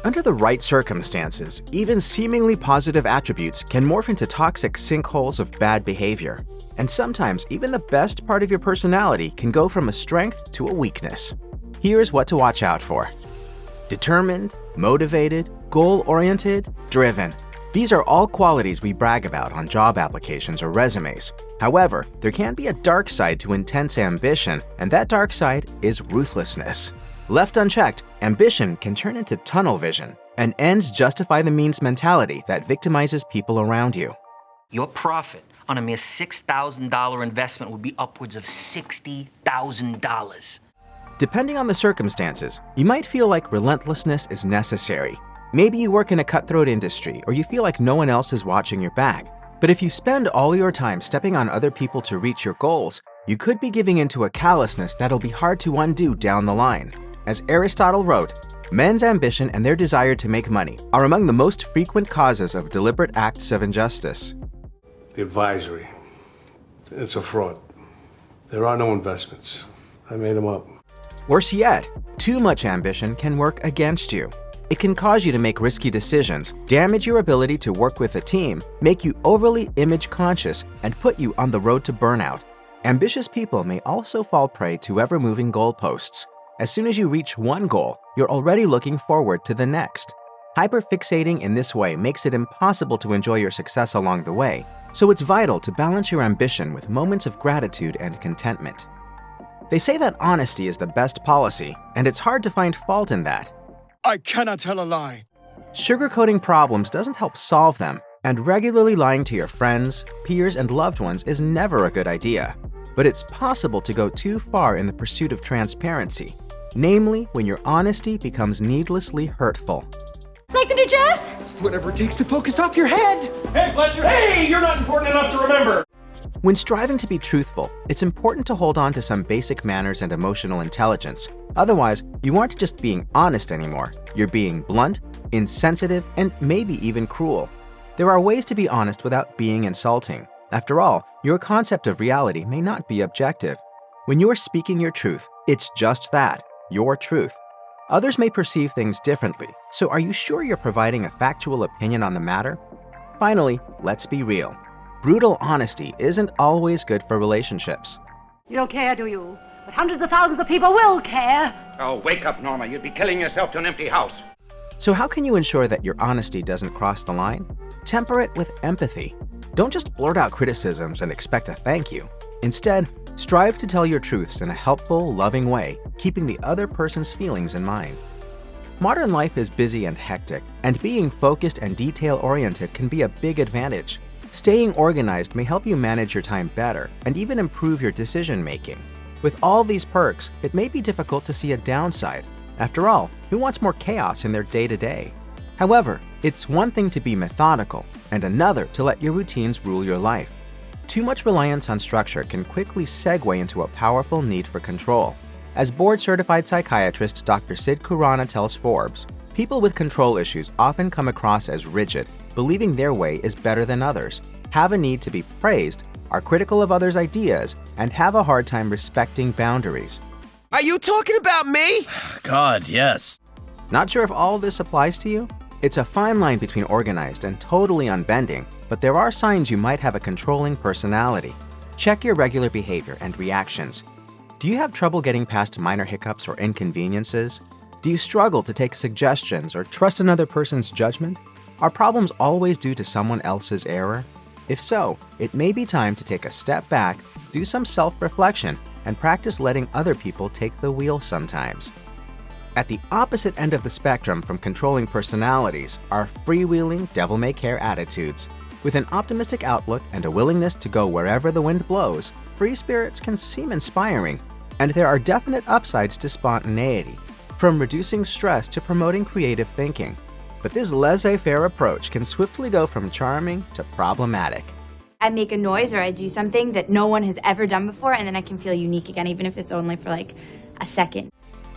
Under the right circumstances, even seemingly positive attributes can morph into toxic sinkholes of bad behavior. And sometimes even the best part of your personality can go from a strength to a weakness. Here's what to watch out for. Determined, motivated, goal-oriented, driven. These are all qualities we brag about on job applications or resumes. However, there can be a dark side to intense ambition, and that dark side is ruthlessness. Left unchecked, ambition can turn into tunnel vision, an ends justify the means mentality that victimizes people around you. Your profit on a mere $6,000 investment would be upwards of $60,000. Depending on the circumstances, you might feel like relentlessness is necessary. Maybe you work in a cutthroat industry or you feel like no one else is watching your back. But if you spend all your time stepping on other people to reach your goals, you could be giving into a callousness that'll be hard to undo down the line. As Aristotle wrote, men's ambition and their desire to make money are among the most frequent causes of deliberate acts of injustice. The advisory. It's a fraud. There are no investments. I made them up. Worse yet, too much ambition can work against you. It can cause you to make risky decisions, damage your ability to work with a team, make you overly image conscious, and put you on the road to burnout. Ambitious people may also fall prey to ever-moving goalposts. As soon as you reach one goal, you're already looking forward to the next. Hyperfixating in this way makes it impossible to enjoy your success along the way, so it's vital to balance your ambition with moments of gratitude and contentment. They say that honesty is the best policy, and it's hard to find fault in that. I cannot tell a lie. Sugarcoating problems doesn't help solve them, and regularly lying to your friends, peers, and loved ones is never a good idea. But it's possible to go too far in the pursuit of transparency, namely when your honesty becomes needlessly hurtful. Like the new dress? Whatever it takes to focus off your head. Hey, Fletcher! Hey, you're not important enough to remember! When striving to be truthful, it's important to hold on to some basic manners and emotional intelligence. Otherwise, you aren't just being honest anymore. You're being blunt, insensitive, and maybe even cruel. There are ways to be honest without being insulting. After all, your concept of reality may not be objective. When you're speaking your truth, it's just that, your truth. Others may perceive things differently, so are you sure you're providing a factual opinion on the matter? Finally, let's be real. Brutal honesty isn't always good for relationships. You don't care, do you? But hundreds of thousands of people will care. Oh, wake up, Norma. You'd be killing yourself to an empty house. So how can you ensure that your honesty doesn't cross the line? Temper it with empathy. Don't just blurt out criticisms and expect a thank you. Instead, strive to tell your truths in a helpful, loving way, keeping the other person's feelings in mind. Modern life is busy and hectic, and being focused and detail-oriented can be a big advantage. Staying organized may help you manage your time better and even improve your decision-making. With all these perks, it may be difficult to see a downside. After all, who wants more chaos in their day-to-day? However, it's one thing to be methodical and another to let your routines rule your life. Too much reliance on structure can quickly segue into a powerful need for control. As board-certified psychiatrist Dr. Sid Khurana tells Forbes, people with control issues often come across as rigid, believing their way is better than others, have a need to be praised, are critical of others' ideas, and have a hard time respecting boundaries. Are you talking about me? God, yes. Not sure if all of this applies to you? It's a fine line between organized and totally unbending, but there are signs you might have a controlling personality. Check your regular behavior and reactions. Do you have trouble getting past minor hiccups or inconveniences? Do you struggle to take suggestions or trust another person's judgment? Are problems always due to someone else's error? If so, it may be time to take a step back, do some self-reflection, and practice letting other people take the wheel sometimes. At the opposite end of the spectrum from controlling personalities are freewheeling, devil-may-care attitudes. With an optimistic outlook and a willingness to go wherever the wind blows, free spirits can seem inspiring, and there are definite upsides to spontaneity, from reducing stress to promoting creative thinking. But this laissez-faire approach can swiftly go from charming to problematic. I make a noise or I do something that no one has ever done before, and then I can feel unique again, even if it's only for like a second.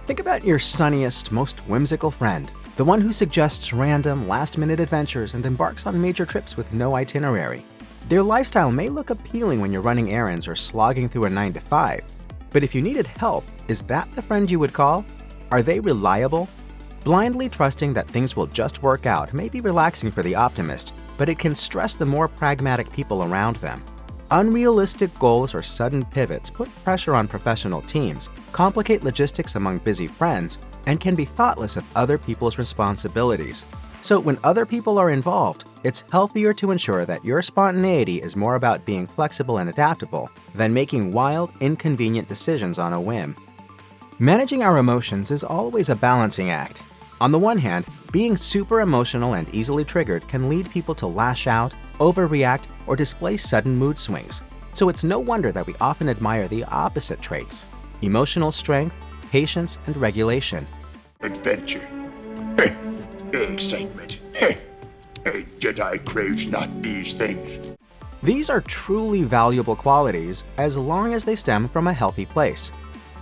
Think about your sunniest, most whimsical friend, the one who suggests random, last-minute adventures and embarks on major trips with no itinerary. Their lifestyle may look appealing when you're running errands or slogging through a 9-to-5, but if you needed help, is that the friend you would call? Are they reliable? Blindly trusting that things will just work out may be relaxing for the optimist, but it can stress the more pragmatic people around them. Unrealistic goals or sudden pivots put pressure on professional teams, complicate logistics among busy friends, and can be thoughtless of other people's responsibilities. So when other people are involved, it's healthier to ensure that your spontaneity is more about being flexible and adaptable than making wild, inconvenient decisions on a whim. Managing our emotions is always a balancing act. On the one hand, being super emotional and easily triggered can lead people to lash out, overreact, or display sudden mood swings. So it's no wonder that we often admire the opposite traits: emotional strength, patience, and regulation. Adventure. Excitement. A Jedi craves not these things. These are truly valuable qualities as long as they stem from a healthy place.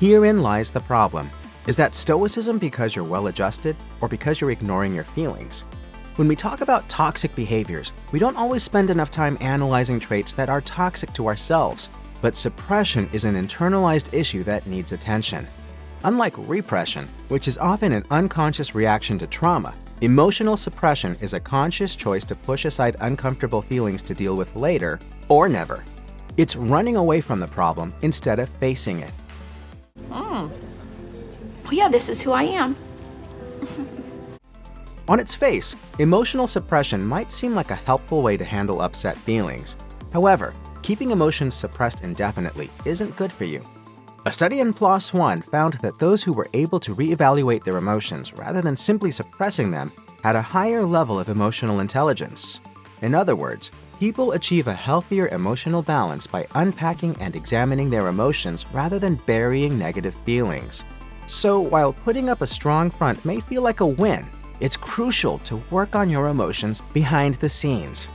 Herein lies the problem. Is that stoicism because you're well-adjusted or because you're ignoring your feelings? When we talk about toxic behaviors, we don't always spend enough time analyzing traits that are toxic to ourselves, but suppression is an internalized issue that needs attention. Unlike repression, which is often an unconscious reaction to trauma, emotional suppression is a conscious choice to push aside uncomfortable feelings to deal with later or never. It's running away from the problem instead of facing it. Oh yeah, this is who I am. On its face, emotional suppression might seem like a helpful way to handle upset feelings. However, keeping emotions suppressed indefinitely isn't good for you. A study in PLOS One found that those who were able to reevaluate their emotions rather than simply suppressing them had a higher level of emotional intelligence. In other words, people achieve a healthier emotional balance by unpacking and examining their emotions rather than burying negative feelings. So while putting up a strong front may feel like a win, it's crucial to work on your emotions behind the scenes.